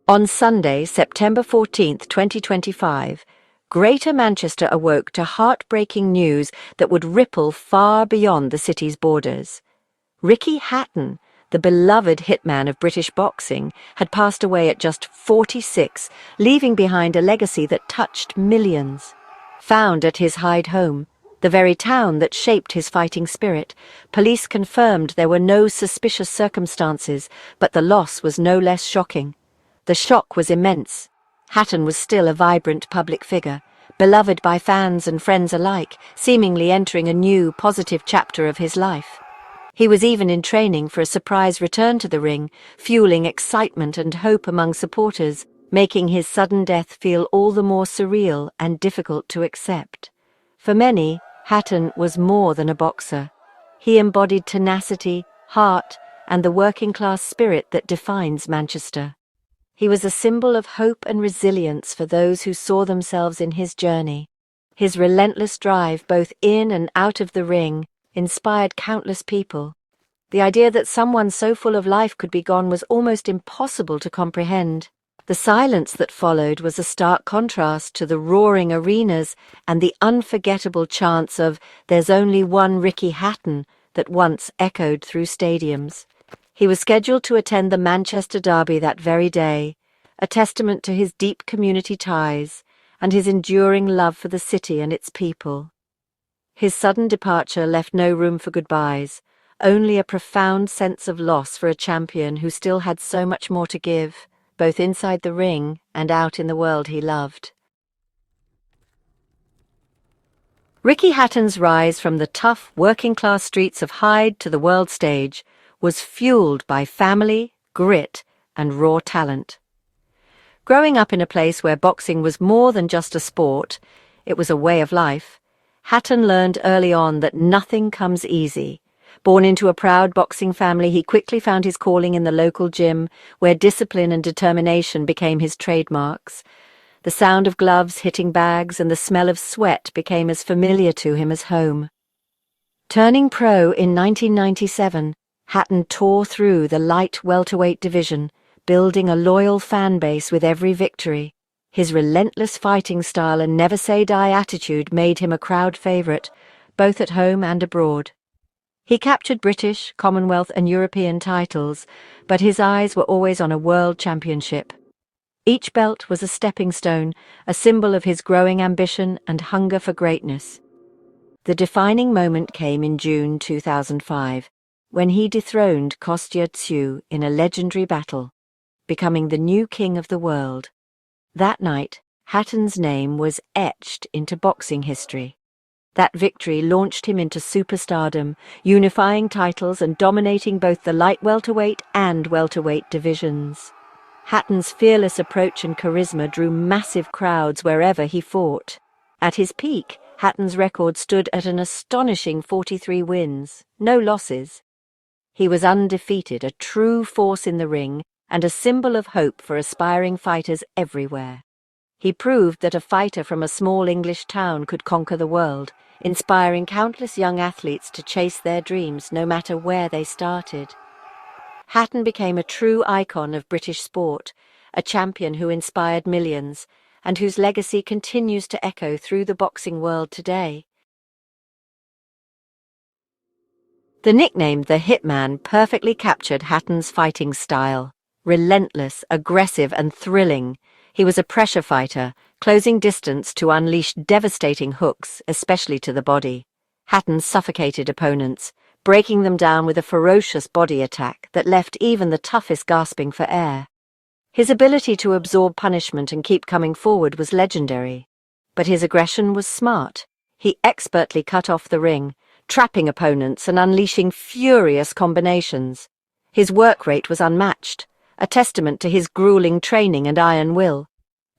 On Sunday, September 14th, 2025, Greater Manchester awoke to heartbreaking news that would ripple far beyond the city's borders. Ricky Hatton, the beloved hitman of British boxing, had passed away at just 46, leaving behind a legacy that touched millions. Found at his Hyde home, the very town that shaped his fighting spirit, police confirmed there were no suspicious circumstances, but the loss was no less shocking. The shock was immense. Hatton was still a vibrant public figure, beloved by fans and friends alike, seemingly entering a new, positive chapter of his life. He was even in training for a surprise return to the ring, fueling excitement and hope among supporters, making his sudden death feel all the more surreal and difficult to accept. For many, Hatton was more than a boxer. He embodied tenacity, heart, and the working-class spirit that defines Manchester. He was a symbol of hope and resilience for those who saw themselves in his journey. His relentless drive, both in and out of the ring, inspired countless people. The idea that someone so full of life could be gone was almost impossible to comprehend. The silence that followed was a stark contrast to the roaring arenas and the unforgettable chants of "There's only one Ricky Hatton" that once echoed through stadiums. He was scheduled to attend the Manchester Derby that very day, a testament to his deep community ties and his enduring love for the city and its people. His sudden departure left no room for goodbyes, only a profound sense of loss for a champion who still had so much more to give, both inside the ring and out in the world he loved. Ricky Hatton's rise from the tough, working-class streets of Hyde to the world stage was fueled by family, grit, and raw talent. Growing up in a place where boxing was more than just a sport, it was a way of life, Hatton learned early on that nothing comes easy. Born into a proud boxing family, he quickly found his calling in the local gym, where discipline and determination became his trademarks. The sound of gloves hitting bags and the smell of sweat became as familiar to him as home. Turning pro in 1997, Hatton tore through the light welterweight division, building a loyal fan base with every victory. His relentless fighting style and never-say-die attitude made him a crowd favourite, both at home and abroad. He captured British, Commonwealth and European titles, but his eyes were always on a world championship. Each belt was a stepping stone, a symbol of his growing ambition and hunger for greatness. The defining moment came in June 2005, when he dethroned Kostya Tszyu in a legendary battle, becoming the new king of the world. That night, Hatton's name was etched into boxing history. That victory launched him into superstardom, unifying titles and dominating both the light welterweight and welterweight divisions. Hatton's fearless approach and charisma drew massive crowds wherever he fought. At his peak, Hatton's record stood at an astonishing 43 wins, no losses. He was undefeated, a true force in the ring, and a symbol of hope for aspiring fighters everywhere. He proved that a fighter from a small English town could conquer the world, inspiring countless young athletes to chase their dreams no matter where they started. Hatton became a true icon of British sport, a champion who inspired millions, and whose legacy continues to echo through the boxing world today. The nickname The Hitman perfectly captured Hatton's fighting style. Relentless, aggressive and thrilling, he was a pressure fighter, closing distance to unleash devastating hooks, especially to the body. Hatton suffocated opponents, breaking them down with a ferocious body attack that left even the toughest gasping for air. His ability to absorb punishment and keep coming forward was legendary. But his aggression was smart. He expertly cut off the ring, trapping opponents and unleashing furious combinations. His work rate was unmatched, a testament to his grueling training and iron will.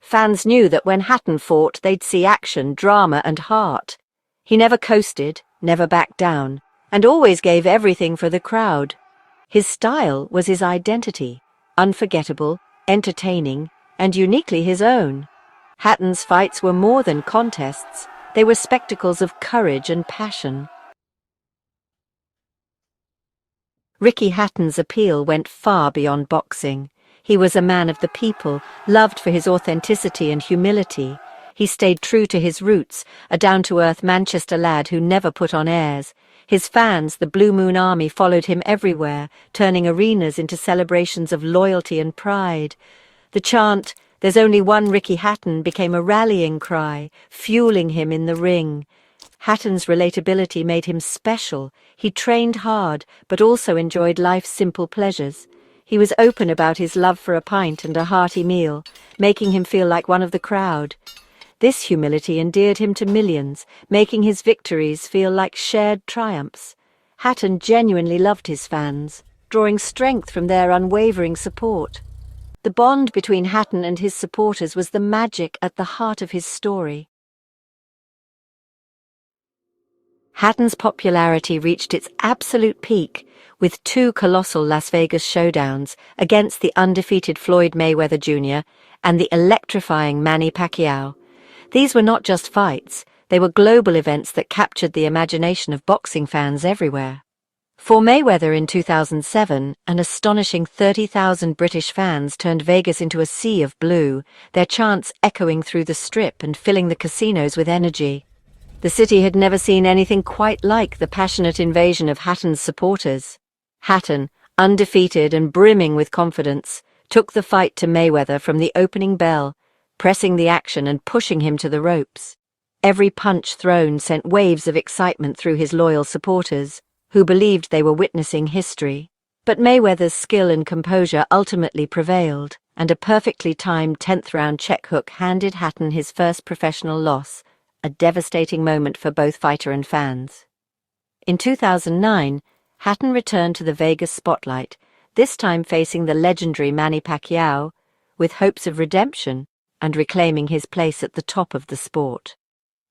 Fans knew that when Hatton fought, they'd see action, drama and heart. He never coasted, never backed down, and always gave everything for the crowd. His style was his identity, unforgettable, entertaining, and uniquely his own. Hatton's fights were more than contests, they were spectacles of courage and passion. Ricky Hatton's appeal went far beyond boxing. He was a man of the people, loved for his authenticity and humility. He stayed true to his roots, a down-to-earth Manchester lad who never put on airs. His fans, the Blue Moon Army, followed him everywhere, turning arenas into celebrations of loyalty and pride. The chant, "There's only one Ricky Hatton," became a rallying cry, fueling him in the ring. Hatton's relatability made him special. He trained hard, but also enjoyed life's simple pleasures. He was open about his love for a pint and a hearty meal, making him feel like one of the crowd. This humility endeared him to millions, making his victories feel like shared triumphs. Hatton genuinely loved his fans, drawing strength from their unwavering support. The bond between Hatton and his supporters was the magic at the heart of his story. Hatton's popularity reached its absolute peak with two colossal Las Vegas showdowns against the undefeated Floyd Mayweather Jr. and the electrifying Manny Pacquiao. These were not just fights, they were global events that captured the imagination of boxing fans everywhere. For Mayweather in 2007, an astonishing 30,000 British fans turned Vegas into a sea of blue, their chants echoing through the Strip and filling the casinos with energy. The city had never seen anything quite like the passionate invasion of Hatton's supporters. Hatton, undefeated and brimming with confidence, took the fight to Mayweather from the opening bell, pressing the action and pushing him to the ropes. Every punch thrown sent waves of excitement through his loyal supporters, who believed they were witnessing history. But Mayweather's skill and composure ultimately prevailed, and a perfectly timed 10th-round check hook handed Hatton his first professional loss, a devastating moment for both fighter and fans. In 2009, Hatton returned to the Vegas spotlight, this time facing the legendary Manny Pacquiao, with hopes of redemption and reclaiming his place at the top of the sport.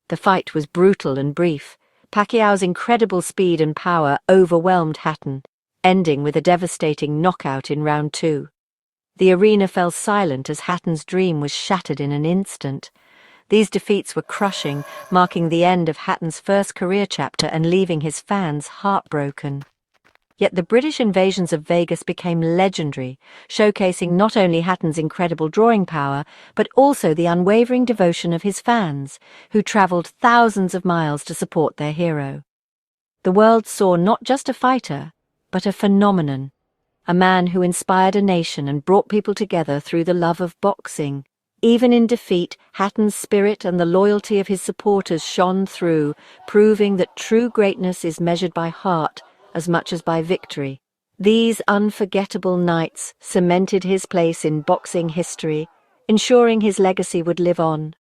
The fight was brutal and brief. Pacquiao's incredible speed and power overwhelmed Hatton, ending with a devastating knockout in round 2. The arena fell silent as Hatton's dream was shattered in an instant. These defeats were crushing, marking the end of Hatton's first career chapter and leaving his fans heartbroken. Yet the British invasions of Vegas became legendary, showcasing not only Hatton's incredible drawing power, but also the unwavering devotion of his fans, who travelled thousands of miles to support their hero. The world saw not just a fighter, but a phenomenon, a man who inspired a nation and brought people together through the love of boxing. Even in defeat, Hatton's spirit and the loyalty of his supporters shone through, proving that true greatness is measured by heart as much as by victory. These unforgettable nights cemented his place in boxing history, ensuring his legacy would live on.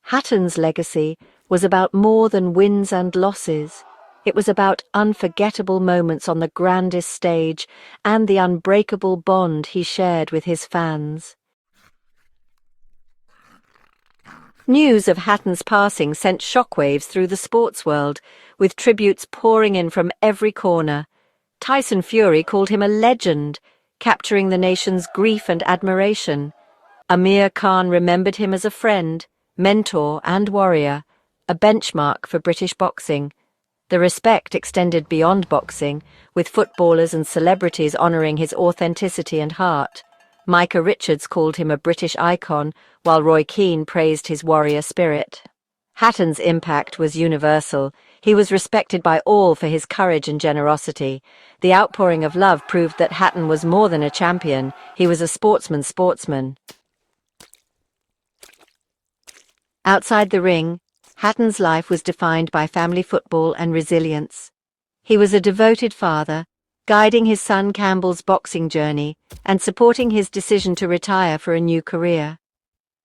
Hatton's legacy was about more than wins and losses. It was about unforgettable moments on the grandest stage and the unbreakable bond he shared with his fans. News of Hatton's passing sent shockwaves through the sports world, with tributes pouring in from every corner. Tyson Fury called him a legend, capturing the nation's grief and admiration. Amir Khan remembered him as a friend, mentor and warrior, a benchmark for British boxing. The respect extended beyond boxing, with footballers and celebrities honouring his authenticity and heart. Micah Richards called him a British icon, while Roy Keane praised his warrior spirit. Hatton's impact was universal. He was respected by all for his courage and generosity. The outpouring of love proved that Hatton was more than a champion. He was a sportsman's sportsman. Outside the ring, Hatton's life was defined by family football and resilience. He was a devoted father, guiding his son Campbell's boxing journey and supporting his decision to retire for a new career.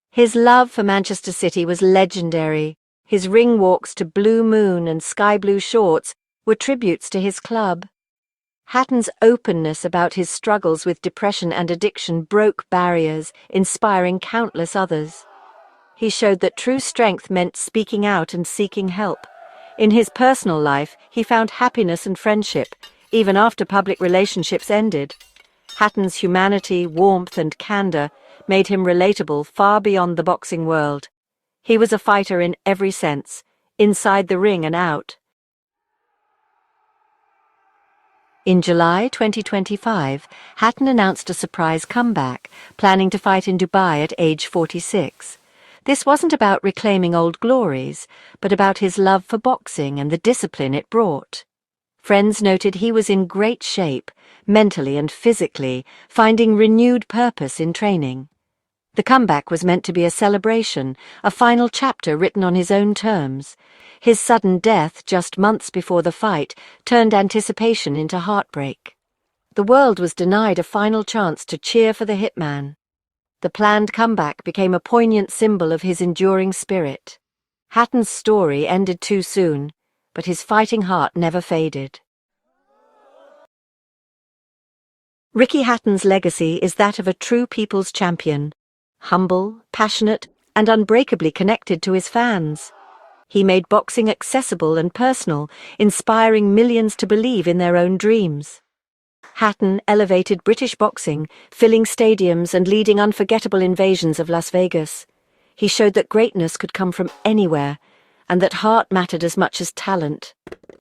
His love for Manchester City was legendary. His ring walks to Blue Moon and Sky Blue Shorts were tributes to his club. Hatton's openness about his struggles with depression and addiction broke barriers, inspiring countless others. He showed that true strength meant speaking out and seeking help. In his personal life, he found happiness and friendship, even after public relationships ended. Hatton's humanity, warmth, and candour made him relatable far beyond the boxing world. He was a fighter in every sense, inside the ring and out. In July 2025, Hatton announced a surprise comeback, planning to fight in Dubai at age 46. This wasn't about reclaiming old glories, but about his love for boxing and the discipline it brought. Friends noted he was in great shape, mentally and physically, finding renewed purpose in training. The comeback was meant to be a celebration, a final chapter written on his own terms. His sudden death just months before the fight turned anticipation into heartbreak. The world was denied a final chance to cheer for the hitman. The planned comeback became a poignant symbol of his enduring spirit. Hatton's story ended too soon, but his fighting heart never faded. Ricky Hatton's legacy is that of a true people's champion, humble, passionate, and unbreakably connected to his fans. He made boxing accessible and personal, inspiring millions to believe in their own dreams. Hatton elevated British boxing, filling stadiums and leading unforgettable invasions of Las Vegas. He showed that greatness could come from anywhere, and that heart mattered as much as talent.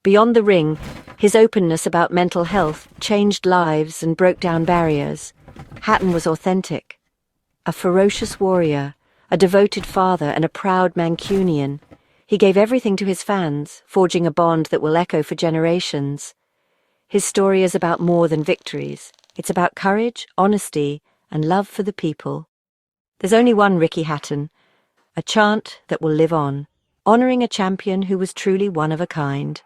Beyond the ring, his openness about mental health changed lives and broke down barriers. Hatton was authentic. A ferocious warrior, a devoted father, and a proud Mancunian. He gave everything to his fans, forging a bond that will echo for generations. His story is about more than victories. It's about courage, honesty, and love for the people. There's only one Ricky Hatton, a chant that will live on, honouring a champion who was truly one of a kind.